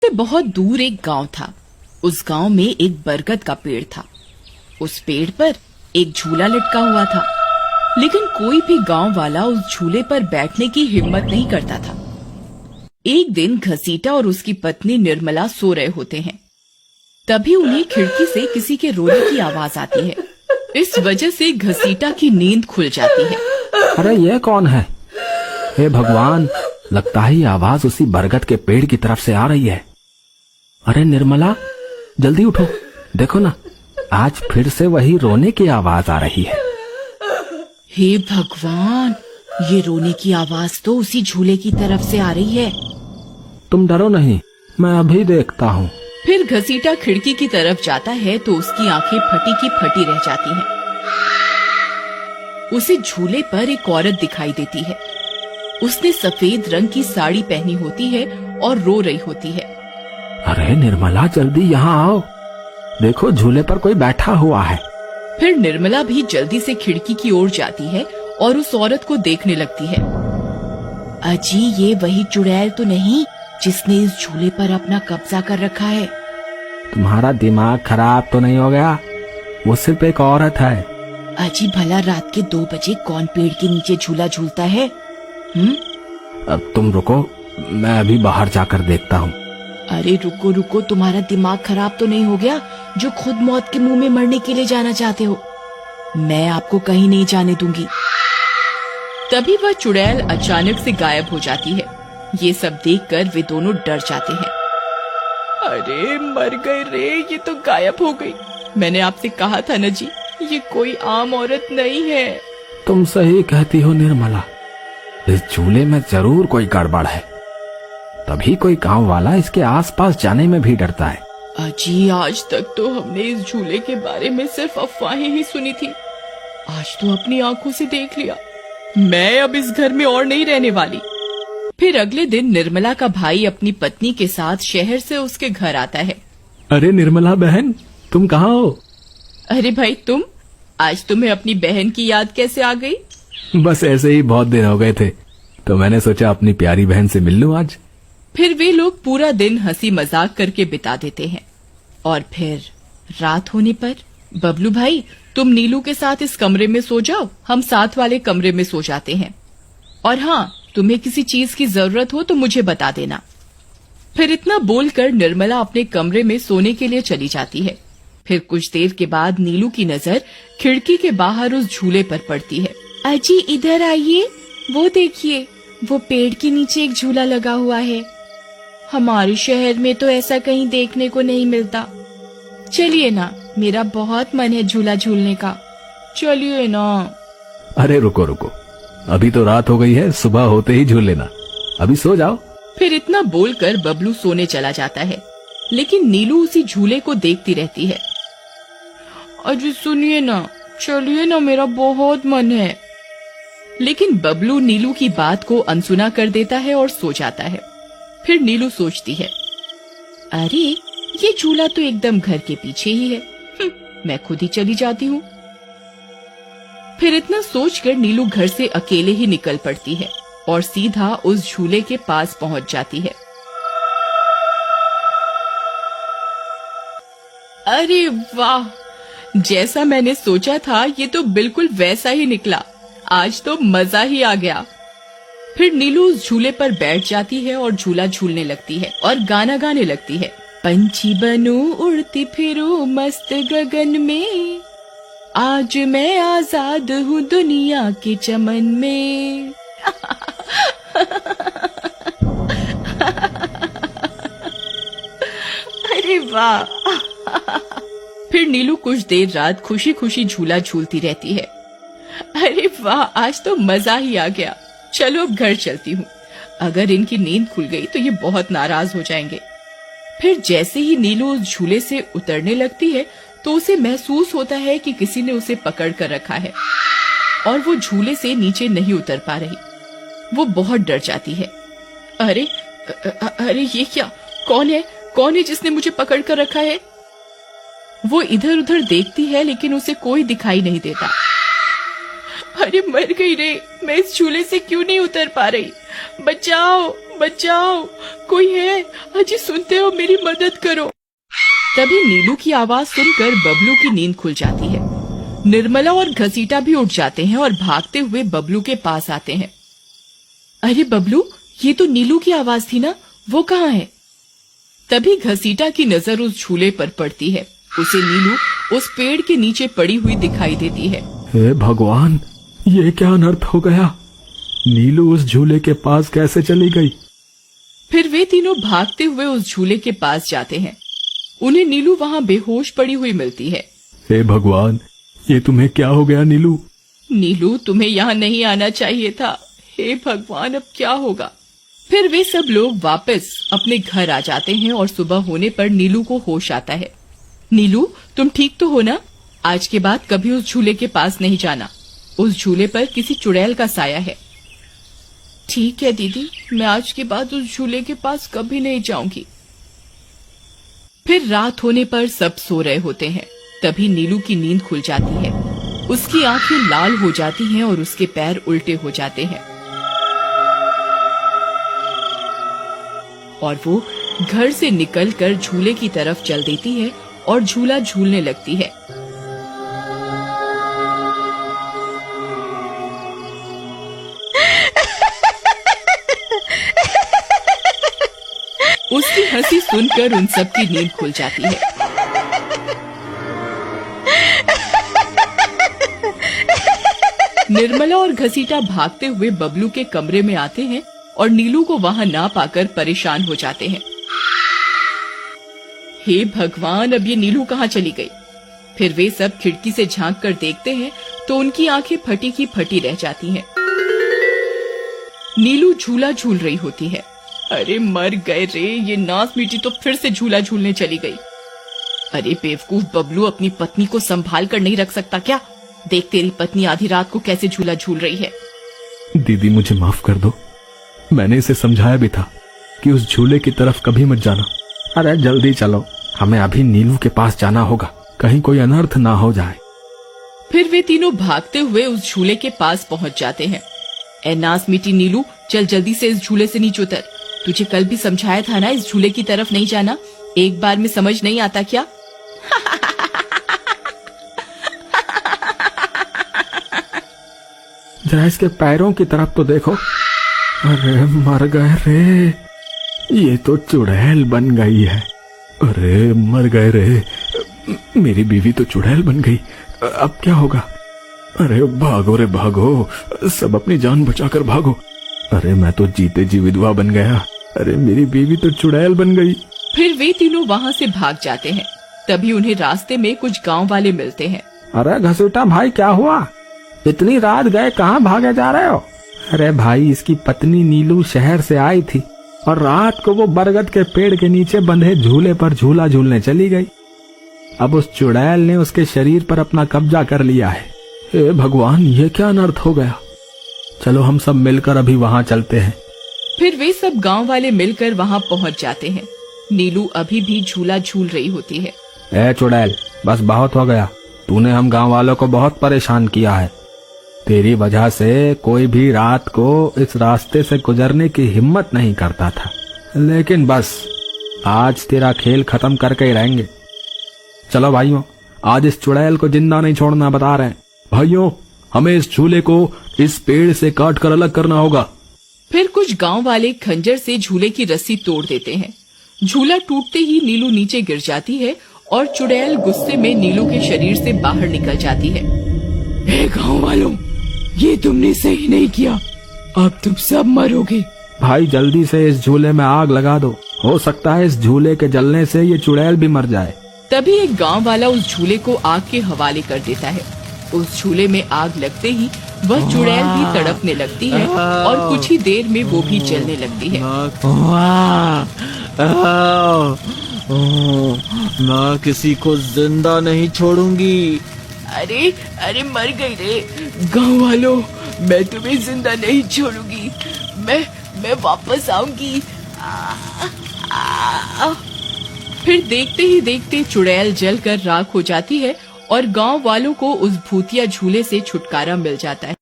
पे बहुत दूर एक गांव था। उस गांव में एक बरगद का पेड़ था। उस पेड़ पर एक झूला लटका हुआ था, लेकिन कोई भी गांव वाला उस झूले पर बैठने की हिम्मत नहीं करता था। एक दिन घसीटा और उसकी पत्नी निर्मला सो रहे होते हैं। तभी उन्हें खिड़की से किसी के रोने की आवाज आती है। इस वजह से घसीटा की नींद खुल जाती है। अरे ये कौन है? हे भगवान, लगता है ये आवाज उसी बरगद के पेड़ की तरफ से आ रही है। अरे निर्मला, जल्दी उठो, देखो ना, आज फिर से वही रोने की आवाज आ रही है। हे भगवान, ये रोने की आवाज तो उसी झूले की तरफ से आ रही है। तुम डरो नहीं, मैं अभी देखता हूँ। फिर घसीटा खिड़की की तरफ जाता है तो उसकी आंखें फटी की फटी रह जाती हैं। उसे झूले पर एक औरत दिखाई देती है। उसने सफेद रंग की साड़ी पहनी होती है और रो रही होती है। अरे निर्मला, जल्दी यहाँ आओ, देखो झूले पर कोई बैठा हुआ है। फिर निर्मला भी जल्दी से खिड़की की ओर जाती है और उस औरत को देखने लगती है। अजी, ये वही चुड़ैल तो नहीं जिसने इस झूले पर अपना कब्जा कर रखा है? तुम्हारा दिमाग खराब तो नहीं हो गया? वो सिर्फ एक औरत है। अजी, भला रात के 2 बजे कौन पेड़ के नीचे झूला झूलता है? अब तुम रुको, मैं अभी बाहर जाकर देखता हूँ। अरे रुको रुको, तुम्हारा दिमाग खराब तो नहीं हो गया जो खुद मौत के मुंह में मरने के लिए जाना चाहते हो? मैं आपको कहीं नहीं जाने दूंगी। तभी वह चुड़ैल अचानक से गायब हो जाती है। ये सब देखकर वे दोनों डर जाते हैं। अरे मर गए रे, ये तो गायब हो गई। मैंने आपसे कहा था ना जी, ये कोई आम औरत नहीं है। तुम सही कहती हो निर्मला, इस झूले में जरूर कोई गड़बड़ है, तभी कोई गांव वाला इसके आसपास जाने में भी डरता है। अजी, आज तक तो हमने इस झूले के बारे में सिर्फ अफवाहें ही सुनी थी। आज तो अपनी आंखों से देख लिया। मैं अब इस घर में और नहीं रहने वाली। फिर अगले दिन निर्मला का भाई अपनी पत्नी के साथ शहर से उसके घर आता है। अरे निर्मला बहन, तुम कहाँ हो? अरे भाई, तुम आज तुम्हें अपनी बहन की याद कैसे आ गई? बस ऐसे ही, बहुत दिन हो गए थे तो मैंने सोचा अपनी प्यारी बहन से मिल लूं आज। फिर वे लोग पूरा दिन हंसी मजाक करके बिता देते हैं। और फिर रात होने पर, बबलू भाई, तुम नीलू के साथ इस कमरे में सो जाओ, हम साथ वाले कमरे में सो जाते हैं। और हाँ, तुम्हें किसी चीज की जरूरत हो तो मुझे बता देना। फिर इतना बोलकर निर्मला अपने कमरे में सोने के लिए चली जाती है। फिर कुछ देर के बाद नीलू की नजर खिड़की के बाहर उस झूले पर पड़ती है। अजी, इधर आइए, वो देखिए, वो पेड़ के नीचे एक झूला लगा हुआ है। हमारे शहर में तो ऐसा कहीं देखने को नहीं मिलता। चलिए ना, मेरा बहुत मन है झूला झूलने का। चलिए ना। अरे रुको रुको, अभी तो रात हो गई है, सुबह होते ही झूल लेना, अभी सो जाओ। फिर इतना बोलकर बबलू सोने चला जाता है, लेकिन नीलू उसी झूले को देखती रहती है। अजी सुनिए ना, चलिए ना, मेरा बहुत मन है। लेकिन बबलू नीलू की बात को अनसुना कर देता है और सो जाता है। फिर नीलू सोचती है, अरे ये झूला तो एकदम घर के पीछे ही है, मैं खुद ही चली जाती हूँ। फिर इतना सोचकर नीलू घर से अकेले ही निकल पड़ती है और सीधा उस झूले के पास पहुंच जाती है। अरे वाह, जैसा मैंने सोचा था ये तो बिल्कुल वैसा ही निकला। आज तो मजा ही आ गया। फिर नीलू उस झूले पर बैठ जाती है और झूला झूलने लगती है और गाना गाने लगती है। पंछी बनूं उड़ती फिरूं मस्त गगन में, आज मैं आजाद हूँ दुनिया के चमन में। अरे वाह। फिर नीलू कुछ देर रात खुशी खुशी झूला झूलती रहती है। अरे वाह, आज तो मजा ही आ गया। चलो अब घर चलती हूँ, अगर इनकी नींद खुल गई तो ये बहुत नाराज हो जाएंगे। फिर जैसे ही नीलू उस झूले से उतरने लगती है तो उसे महसूस होता है कि किसी ने उसे पकड़ कर रखा है और वो झूले से नीचे नहीं उतर पा रही। वो बहुत डर जाती है। अरे अरे ये क्या, कौन है जिसने मुझे पकड़ कर रखा है? वो इधर उधर देखती है लेकिन उसे कोई दिखाई नहीं देता। अरे मर गई रे, मैं इस झूले से क्यों नहीं उतर पा रही? बचाओ बचाओ, कोई है? अजी सुनते हो, मेरी मदद करो। तभी नीलू की आवाज सुनकर बबलू की नींद खुल जाती है। निर्मला और घसीटा भी उठ जाते हैं और भागते हुए बबलू के पास आते हैं। अरे बबलू, ये तो नीलू की आवाज थी ना, वो कहाँ है? तभी घसीटा की नजर उस झूले पर पड़ती है। उसे नीलू उस पेड़ के नीचे पड़ी हुई दिखाई देती है। हे भगवान, ये क्या अनर्थ हो गया? नीलू उस झूले के पास कैसे चली गई? फिर वे तीनों भागते हुए उस झूले के पास जाते हैं। उन्हें नीलू वहाँ बेहोश पड़ी हुई मिलती है। हे भगवान, ये तुम्हें क्या हो गया नीलू? नीलू, तुम्हें यहाँ नहीं आना चाहिए था। हे भगवान, अब क्या होगा? फिर वे सब लोग वापस अपने घर आ जाते हैं और सुबह होने पर नीलू को होश आता है। नीलू, तुम ठीक तो हो ना? आज के बाद कभी उस झूले के पास नहीं जाना। उस झूले पर किसी चुड़ैल का साया है। ठीक है दीदी, मैं आज के बाद उस झूले के पास कभी नहीं जाऊंगी। फिर रात होने पर सब सो रहे होते हैं। तभी नीलू की नींद खुल जाती है। उसकी आंखें लाल हो जाती हैं और उसके पैर उल्टे हो जाते हैं और वो घर से निकलकर झूले की तरफ चल देती है और झूला झूलने लगती है। उसकी हंसी सुनकर उन सबकी नींद खुल जाती है। निर्मला और घसीटा भागते हुए बबलू के कमरे में आते हैं और नीलू को वहां ना पाकर परेशान हो जाते हैं। हे भगवान, अब ये नीलू कहाँ चली गई? फिर वे सब खिड़की से झांक कर देखते हैं तो उनकी आंखें फटी की फटी रह जाती हैं। नीलू झूला झूल रही होती है। अरे मर गए रे, ये नास मीठी तो फिर से झूला झूलने चली गई। अरे बेवकूफ बबलू, अपनी पत्नी को संभाल कर नहीं रख सकता क्या? देख, तेरी पत्नी आधी रात को कैसे झूला झूल रही है। दीदी, मुझे माफ कर दो। मैंने इसे समझाया भी था कि उस झूले की तरफ कभी मत जाना। अरे जल्दी चलो, हमें अभी नीलू के पास जाना होगा, कहीं कोई अनर्थ ना हो जाए। फिर वे तीनों भागते हुए उस झूले के पास पहुंच जाते हैं। ए नास मीठी नीलू, चल जल्दी से इस झूले से नीचे उतर। तुझे कल भी समझाया था ना इस झूले की तरफ नहीं जाना। एक बार में समझ नहीं आता क्या? जरा इसके पैरों की तरफ तो देखो। अरे मर गए रे, ये तो चुड़ैल बन गई है। अरे मर गए रे, मेरी बीवी तो चुड़ैल बन गई। अब क्या होगा? अरे भागो रे भागो, सब अपनी जान बचाकर भागो। अरे मैं तो जीते जी विधवा बन गया। अरे मेरी बीवी तो चुड़ैल बन गई। फिर वे तीनों वहाँ से भाग जाते हैं। तभी उन्हें रास्ते में कुछ गांव वाले मिलते हैं। अरे घसीटा भाई, क्या हुआ? इतनी रात गए कहाँ भागे जा रहे हो? अरे भाई, इसकी पत्नी नीलू शहर से आई थी और रात को वो बरगद के पेड़ के नीचे बंधे झूले पर झूला झूलने चली गई। अब उस चुड़ैल ने उसके शरीर पर अपना कब्जा कर लिया है। हे भगवान, ये क्या अनर्थ हो गया? चलो हम सब मिलकर अभी वहाँ चलते हैं। फिर वे सब गांव वाले मिलकर वहाँ पहुँच जाते हैं। नीलू अभी भी झूला झूल रही होती है। ए चुड़ैल, बस बहुत हो गया। तूने हम गांव वालों को बहुत परेशान किया है। तेरी वजह से कोई भी रात को इस रास्ते से गुजरने की हिम्मत नहीं करता था, लेकिन बस आज तेरा खेल खत्म करके ही रहेंगे। चलो भाइयों, आज इस चुड़ैल को जिंदा नहीं छोड़ना बता रहे हैं। भाइयों, हमें इस झूले को इस पेड़ से काट कर अलग करना होगा। फिर कुछ गांव वाले खंजर से झूले की रस्सी तोड़ देते हैं। झूला टूटते ही नीलू नीचे गिर जाती है और चुड़ैल गुस्से में नीलू के शरीर से बाहर निकल जाती है। हे गांव वालों, ये तुमने सही नहीं किया, अब तुम सब मरोगे। भाई जल्दी से इस झूले में आग लगा दो, हो सकता है इस झूले के जलने से ये चुड़ैल भी मर जाए। तभी एक गांव वाला उस झूले को आग के हवाले कर देता है। उस झूले में आग लगते ही वह चुड़ैल भी तड़पने लगती है और कुछ ही देर में वो भी जलने लगती है। मैं किसी को जिंदा नहीं छोड़ूंगी। अरे अरे मर गई रे गांव वालों, मैं तुम्हें जिंदा नहीं छोड़ूंगी। मैं वापस आऊंगी। फिर देखते ही देखते चुड़ैल जलकर राख हो जाती है और गांव वालों को उस भूतिया झूले से छुटकारा मिल जाता है।